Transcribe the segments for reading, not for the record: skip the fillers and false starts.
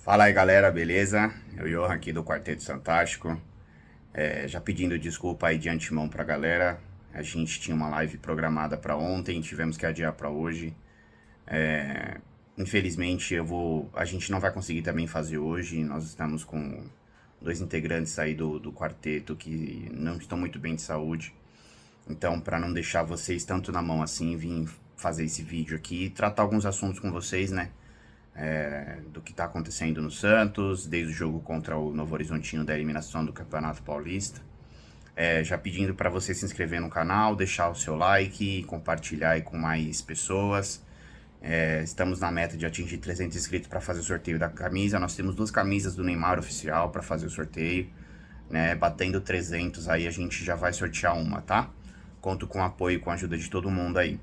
Fala aí galera, beleza? É o Johan aqui do Quarteto Fantástico. Já pedindo desculpa aí de antemão pra galera. A gente tinha uma live programada pra ontem, tivemos que adiar pra hoje. Infelizmente a gente não vai conseguir também fazer hoje. Nós estamos com dois integrantes aí do quarteto que não estão muito bem de saúde. Então, para não deixar vocês tanto na mão assim, vim fazer esse vídeo aqui e tratar alguns assuntos com vocês, né? Do que está acontecendo no Santos, desde o jogo contra o Novo Horizontino da eliminação do Campeonato Paulista. Já pedindo para você se inscrever no canal, deixar o seu like, compartilhar aí com mais pessoas. Estamos na meta de atingir 300 inscritos para fazer o sorteio da camisa. Nós temos 2 camisas do Neymar oficial para fazer o sorteio. Né? Batendo 300 aí a gente já vai sortear uma, tá? Conto com o apoio e com a ajuda de todo mundo aí.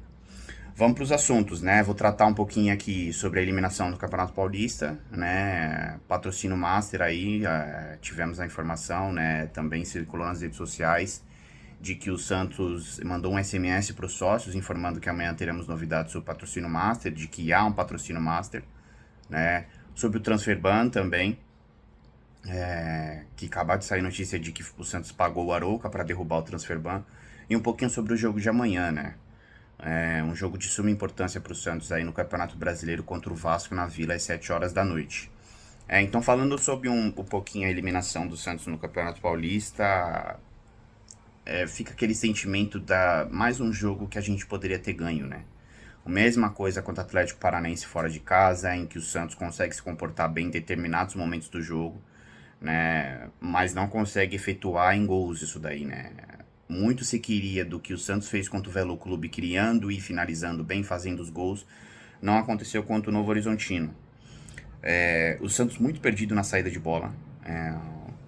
Vamos para os assuntos, né? Vou tratar um pouquinho aqui sobre a eliminação do Campeonato Paulista, né? Patrocínio Master aí, tivemos a informação, né? Também circulou nas redes sociais de que o Santos mandou um SMS para os sócios informando que amanhã teremos novidades sobre o patrocínio Master, de que há um patrocínio Master, né? Sobre o Transfer Ban também, que acabou de sair notícia de que o Santos pagou o Arouca para derrubar o Transfer Ban, e um pouquinho sobre o jogo de amanhã, né? Um jogo de suma importância para o Santos aí no Campeonato Brasileiro contra o Vasco na Vila às 7 horas da noite. Então, falando sobre um pouquinho a eliminação do Santos no Campeonato Paulista, fica aquele sentimento da mais um jogo que a gente poderia ter ganho, né? A mesma coisa contra o Atlético Paranaense fora de casa, em que o Santos consegue se comportar bem em determinados momentos do jogo, né? Mas não consegue efetuar em gols isso daí, né? Muito se queria do que o Santos fez contra o Velo Clube, criando e finalizando bem, fazendo os gols. Não aconteceu contra o Novo Horizontino. O Santos muito perdido na saída de bola.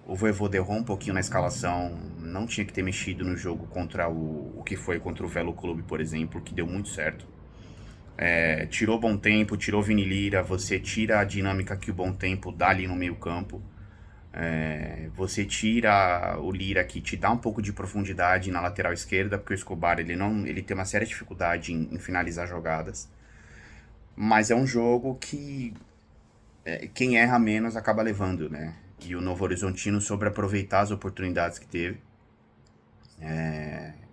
O Vojvoda errou um pouquinho na escalação. Não tinha que ter mexido no jogo contra o que foi contra o Velo Clube, por exemplo, que deu muito certo. Tirou Bom Tempo, tirou Vini Lira. Você tira a dinâmica que o Bom Tempo dá ali no meio campo. Você tira o Lira, que te dá um pouco de profundidade na lateral esquerda, porque o Escobar ele tem uma séria dificuldade em finalizar jogadas. Mas é um jogo que quem erra menos acaba levando, né? E o Novo Horizontino soube aproveitar as oportunidades que teve.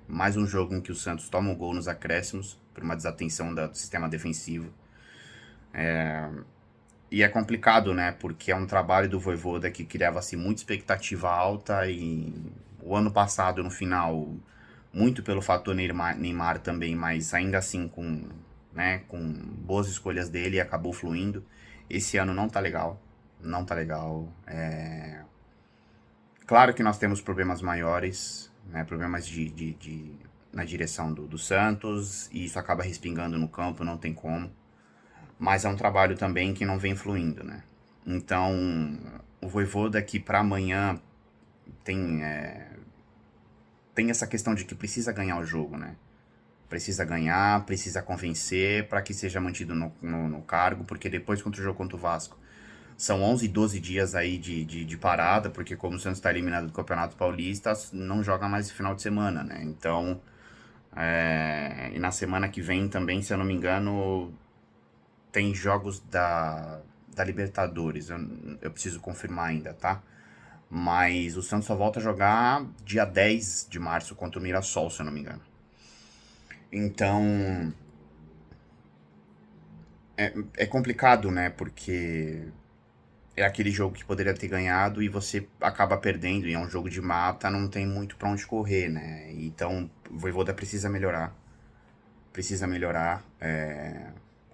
Mais um jogo em que o Santos toma um gol nos acréscimos, por uma desatenção do sistema defensivo. E é complicado, né? Porque é um trabalho do Vojvoda que criava-se muita expectativa alta e o ano passado, no final, muito pelo fator Neymar também, mas ainda assim com boas escolhas dele, acabou fluindo. Esse ano não tá legal, não tá legal. Claro que nós temos problemas maiores, né? Problemas na direção do Santos, e isso acaba respingando no campo, não tem como. Mas é um trabalho também que não vem fluindo, né? Então, o Vojvoda aqui para amanhã tem essa questão de que precisa ganhar o jogo, né? Precisa ganhar, precisa convencer para que seja mantido no cargo, porque depois contra o jogo contra o Vasco são 11, 12 dias aí de parada, porque como o Santos está eliminado do Campeonato Paulista, não joga mais esse final de semana, né? Então, e na semana que vem também, se eu não me engano, tem jogos da Libertadores. Eu preciso confirmar ainda, tá? Mas o Santos só volta a jogar dia 10 de março contra o Mirassol, se eu não me engano. Então, é complicado, né? Porque é aquele jogo que poderia ter ganhado e você acaba perdendo. E é um jogo de mata, não tem muito pra onde correr, né? Então, o Vojvoda precisa melhorar. Precisa melhorar.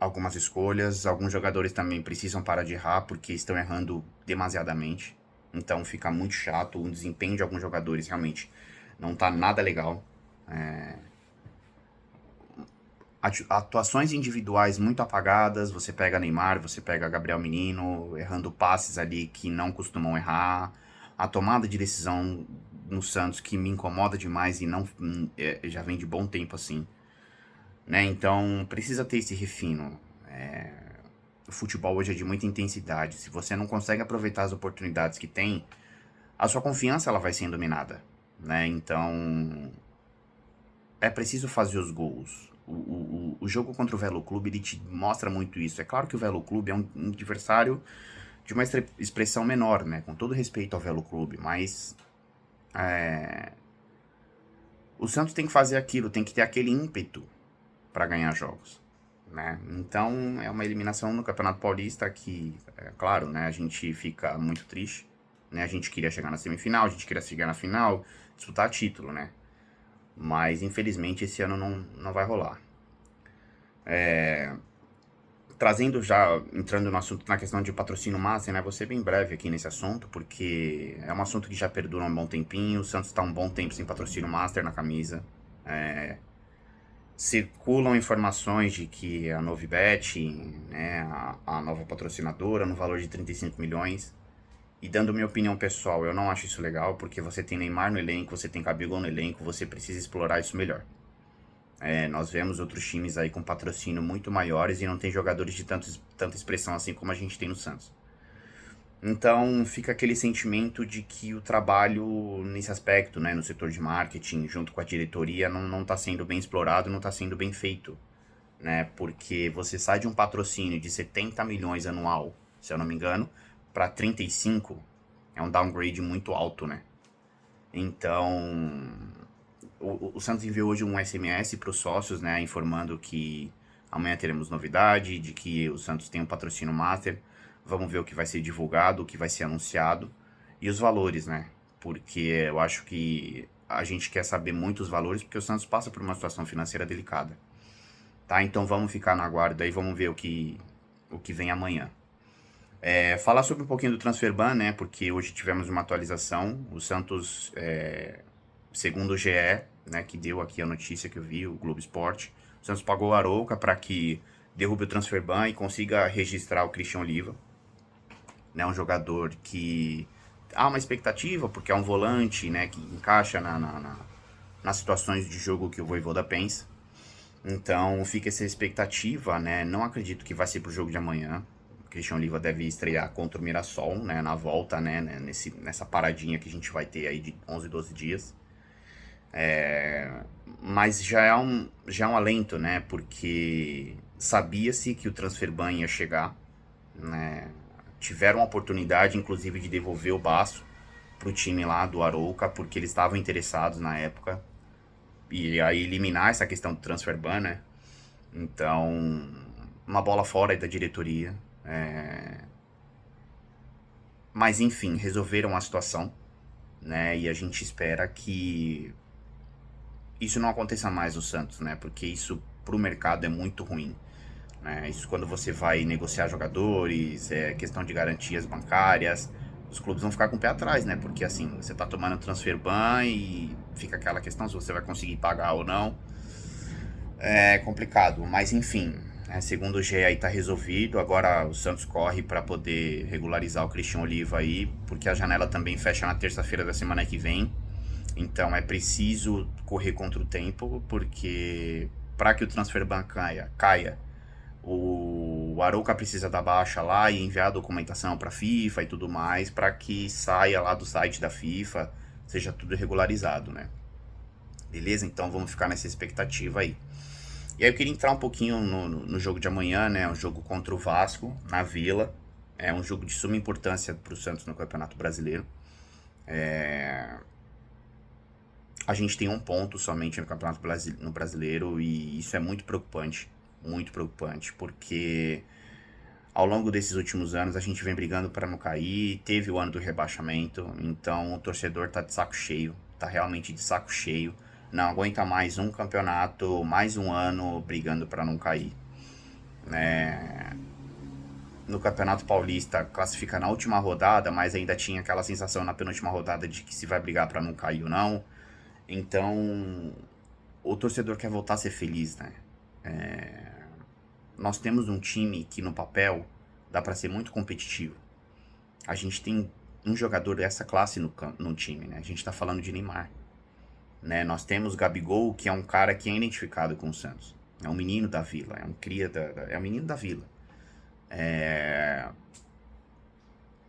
Algumas escolhas. Alguns jogadores também precisam parar de errar porque estão errando demasiadamente. Então fica muito chato. O desempenho de alguns jogadores realmente não tá nada legal. Atuações individuais muito apagadas. Você pega Neymar, você pega Gabriel Menino, errando passes ali que não costumam errar. A tomada de decisão no Santos que me incomoda demais e não já vem de bom tempo assim. Né? Então precisa ter esse refino. O futebol hoje é de muita intensidade. Se você não consegue aproveitar as oportunidades que tem, a sua confiança ela vai sendo minada. Né? Então é preciso fazer os gols. O jogo contra o Velo Clube ele te mostra muito isso. É claro que o Velo Clube é um adversário de uma expressão menor, né? Com todo respeito ao Velo Clube, mas o Santos tem que fazer aquilo, tem que ter aquele ímpeto para ganhar jogos, né? Então é uma eliminação no Campeonato Paulista que, claro, né? A gente fica muito triste, né? A gente queria chegar na semifinal, a gente queria chegar na final, disputar título, né? Mas infelizmente esse ano não vai rolar. Trazendo já, entrando no assunto, na questão de patrocínio master, né? Vou ser bem breve aqui nesse assunto, porque é um assunto que já perdura um bom tempinho. O Santos está um bom tempo sem patrocínio master na camisa. Circulam informações de que a Novibet, né, a nova patrocinadora, no valor de 35 milhões. E dando minha opinião pessoal, eu não acho isso legal, porque você tem Neymar no elenco, você tem Gabigol no elenco, você precisa explorar isso melhor. Nós vemos outros times aí com patrocínio muito maiores e não tem jogadores de tanta expressão assim como a gente tem no Santos. Então fica aquele sentimento de que o trabalho nesse aspecto, né, no setor de marketing, junto com a diretoria, não está sendo bem explorado, não está sendo bem feito. Né, porque você sai de um patrocínio de 70 milhões anual, se eu não me engano, para 35, é um downgrade muito alto, né? Então, o Santos enviou hoje um SMS para os sócios, né, informando que amanhã teremos novidade, de que o Santos tem um patrocínio master. Vamos ver o que vai ser divulgado, o que vai ser anunciado e os valores, né? Porque eu acho que a gente quer saber muito os valores, porque o Santos passa por uma situação financeira delicada. Tá? Então vamos ficar na guarda aí, vamos ver o que vem amanhã. Falar sobre um pouquinho do Transferban, né? Porque hoje tivemos uma atualização. O Santos, segundo o GE, né, que deu aqui a notícia que eu vi, o Globo Esporte, o Santos pagou o Arouca para que derrube o Transferban e consiga registrar o Christian Oliva, né, um jogador que há uma expectativa, porque é um volante, né, que encaixa nas situações de jogo que o Vojvoda pensa. Então fica essa expectativa, né? Não acredito que vai ser pro jogo de amanhã. O Christian Oliva deve estrear contra o Mirassol, né? Na volta, né? Nessa paradinha que a gente vai ter aí de 11, 12 dias. Mas já é um alento, né? Porque sabia-se que o Transferban ia chegar, né? Tiveram a oportunidade, inclusive, de devolver o Baço pro time lá do Arouca, porque eles estavam interessados na época. E aí eliminar essa questão do Transferban, né? Então, uma bola fora aí da diretoria. Mas enfim, resolveram a situação, né? E a gente espera que isso não aconteça mais no Santos, né? Porque isso pro mercado é muito ruim. Né? Isso quando você vai negociar jogadores, questão de garantias bancárias, os clubes vão ficar com o pé atrás, né? Porque assim, você tá tomando Transferban e fica aquela questão se você vai conseguir pagar ou não. É complicado, mas enfim, né, segundo o GE aí tá resolvido. Agora o Santos corre para poder regularizar o Christian Oliva aí, porque a janela também fecha na terça-feira da semana que vem. Então é preciso correr contra o tempo, porque para que o Transferban caia, o Arouca precisa dar baixa lá e enviar a documentação para a FIFA e tudo mais, para que saia lá do site da FIFA, seja tudo regularizado, né? Beleza? Então vamos ficar nessa expectativa aí. E aí eu queria entrar um pouquinho no jogo de amanhã, né? Um jogo contra o Vasco, na Vila. É um jogo de suma importância para o Santos no Campeonato Brasileiro. A gente tem um ponto somente no Campeonato Brasileiro e isso é muito preocupante, porque ao longo desses últimos anos a gente vem brigando para não cair, teve o ano do rebaixamento, então o torcedor tá de saco cheio, tá realmente de saco cheio, não aguenta mais um campeonato, mais um ano brigando para não cair. No Campeonato Paulista classifica na última rodada, mas ainda tinha aquela sensação na penúltima rodada de que se vai brigar para não cair ou não. Então, o torcedor quer voltar a ser feliz, né? Nós temos um time que no papel dá para ser muito competitivo. A gente tem um jogador dessa classe no time, né? A gente tá falando de Neymar. Né? Nós temos Gabigol, que é um cara que é identificado com o Santos. É um menino da vila, é um cria é um menino da vila.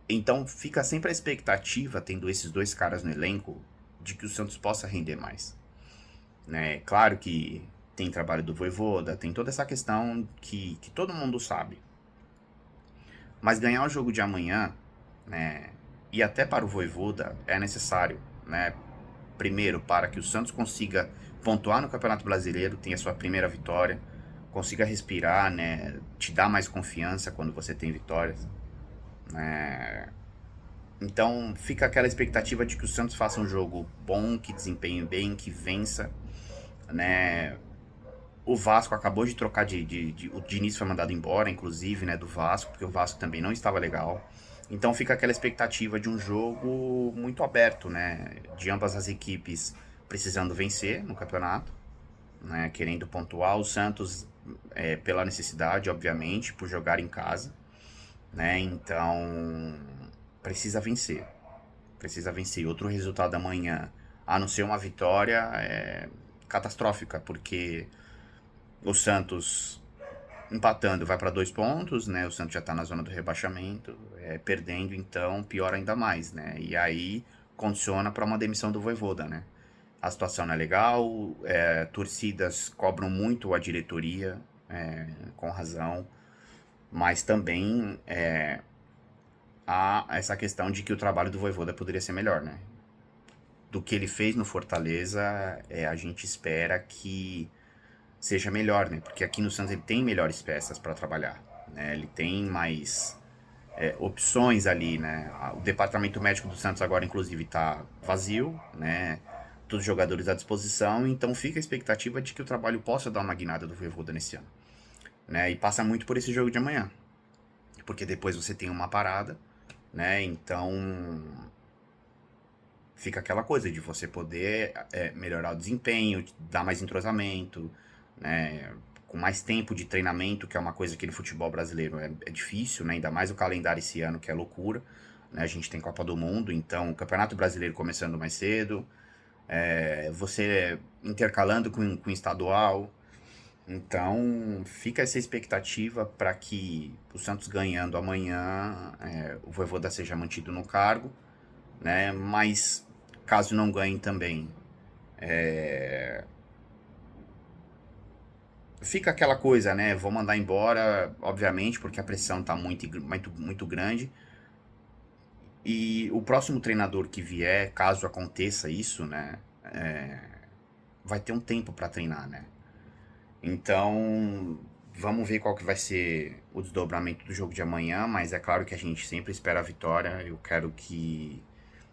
Então fica sempre a expectativa, tendo esses dois caras no elenco, de que o Santos possa render mais. Né? Claro que tem trabalho do Vojvoda, tem toda essa questão que todo mundo sabe. Mas ganhar o jogo de amanhã, né, e até para o Vojvoda é necessário, né? Primeiro, para que o Santos consiga pontuar no Campeonato Brasileiro, tenha sua primeira vitória, consiga respirar, né? Te dá mais confiança quando você tem vitórias, né? Então fica aquela expectativa de que o Santos faça um jogo bom, que desempenhe bem, que vença, né? O Vasco acabou de trocar o Diniz foi mandado embora, inclusive, né, do Vasco, porque o Vasco também não estava legal. Então fica aquela expectativa de um jogo muito aberto, né? De ambas as equipes precisando vencer no campeonato, né? Querendo pontuar. O Santos pela necessidade, obviamente, por jogar em casa, né? Então precisa vencer. Precisa vencer. Outro resultado amanhã, a não ser uma vitória, é catastrófica, porque o Santos empatando vai para 2 pontos, né? O Santos já tá na zona do rebaixamento, perdendo então pior ainda mais, né? E aí condiciona para uma demissão do Vojvoda, né? A situação não é legal, torcidas cobram muito a diretoria, com razão, mas também há essa questão de que o trabalho do Vojvoda poderia ser melhor, né? Do que ele fez no Fortaleza, a gente espera que seja melhor, né? Porque aqui no Santos ele tem melhores peças para trabalhar, né? Ele tem mais opções ali, né? O departamento médico do Santos agora, inclusive, está vazio, né? Todos os jogadores à disposição, então fica a expectativa de que o trabalho possa dar uma guinada do Vojvoda nesse ano, né? E passa muito por esse jogo de amanhã, porque depois você tem uma parada, né? Então fica aquela coisa de você poder melhorar o desempenho, dar mais entrosamento, né? Com mais tempo de treinamento, que é uma coisa que no futebol brasileiro é difícil, né? Ainda mais o calendário esse ano, que é loucura, né? A gente tem Copa do Mundo, então o Campeonato Brasileiro começando mais cedo, você intercalando com o estadual, então fica essa expectativa para que o Santos ganhando amanhã, o Vojvoda seja mantido no cargo, né? Mas caso não ganhe também, fica aquela coisa, né? Vou mandar embora, obviamente, porque a pressão tá muito grande. E o próximo treinador que vier, caso aconteça isso, né? Vai ter um tempo para treinar, né? Então, vamos ver qual que vai ser o desdobramento do jogo de amanhã, mas é claro que a gente sempre espera a vitória. Eu quero que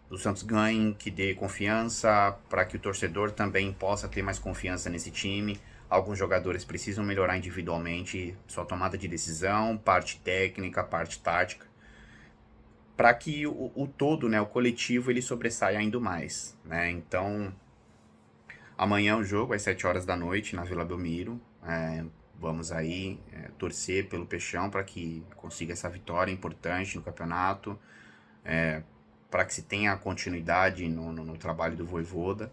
o Santos ganhe, que dê confiança, para que o torcedor também possa ter mais confiança nesse time. Alguns jogadores precisam melhorar individualmente sua tomada de decisão, parte técnica, parte tática, para que o todo, né, o coletivo, ele sobressaia ainda mais, né? Então, amanhã o jogo às 7 horas da noite na Vila Belmiro. Vamos aí torcer pelo Peixão para que consiga essa vitória importante no campeonato, para que se tenha continuidade no trabalho do Vojvoda.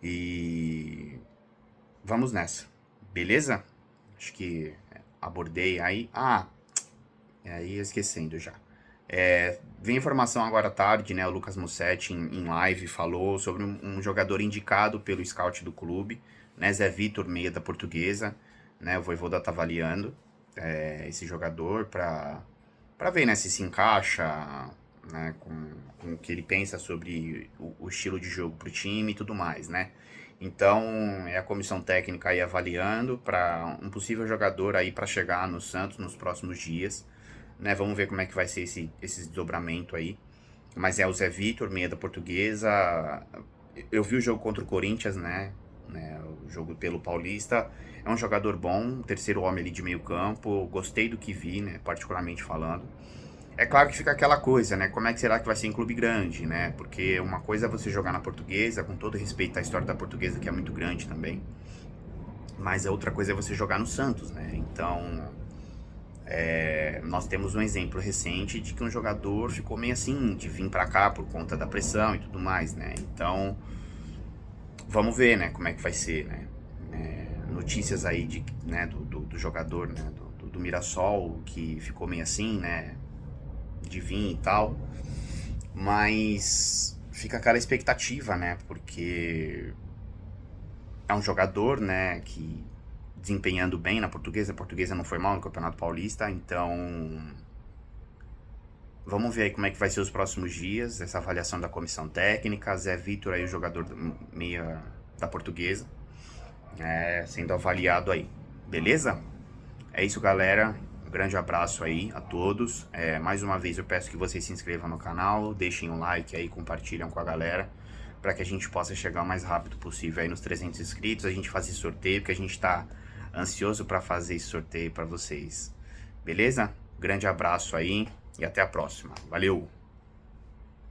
E vamos nessa, beleza? Acho que abordei aí. Aí esquecendo já. Vem informação agora à tarde, né? O Lucas Mussetti em live falou sobre um jogador indicado pelo scout do clube, né? Zé Vitor, meia da Portuguesa, né? O Vojvoda tá avaliando esse jogador para ver, né, se encaixa, né, com o que ele pensa sobre o estilo de jogo pro time e tudo mais, né? Então, é a comissão técnica aí avaliando para um possível jogador aí para chegar no Santos nos próximos dias, né? Vamos ver como é que vai ser esse desdobramento aí. Mas o Zé Vitor, meia da Portuguesa. Eu vi o jogo contra o Corinthians, né? O jogo pelo Paulista. É um jogador bom, terceiro homem ali de meio campo. Gostei do que vi, né? Particularmente falando. É claro que fica aquela coisa, né? Como é que será que vai ser em clube grande, né? Porque uma coisa é você jogar na Portuguesa, com todo respeito à história da Portuguesa, que é muito grande também. Mas a outra coisa é você jogar no Santos, né? Então, nós temos um exemplo recente de que um jogador ficou meio assim, de vir pra cá por conta da pressão e tudo mais, né? Então, vamos ver, né? Como é que vai ser, né? Notícias aí né, do jogador, né? Do Mirassol, que ficou meio assim, né? De vir e tal, mas fica aquela expectativa, né? Porque é um jogador, né? Que desempenhando bem na Portuguesa, a Portuguesa não foi mal no Campeonato Paulista, então Vamos ver aí como é que vai ser os próximos dias, essa avaliação da comissão técnica. Zé Vitor aí, o jogador meia da Portuguesa, sendo avaliado aí. Beleza? É isso, galera. Um grande abraço aí a todos. Mais uma vez eu peço que vocês se inscrevam no canal, deixem um like aí, compartilhem com a galera, para que a gente possa chegar o mais rápido possível aí nos 300 inscritos, a gente fazer sorteio, porque a gente tá ansioso para fazer esse sorteio para vocês. Beleza? Grande abraço aí e até a próxima. Valeu!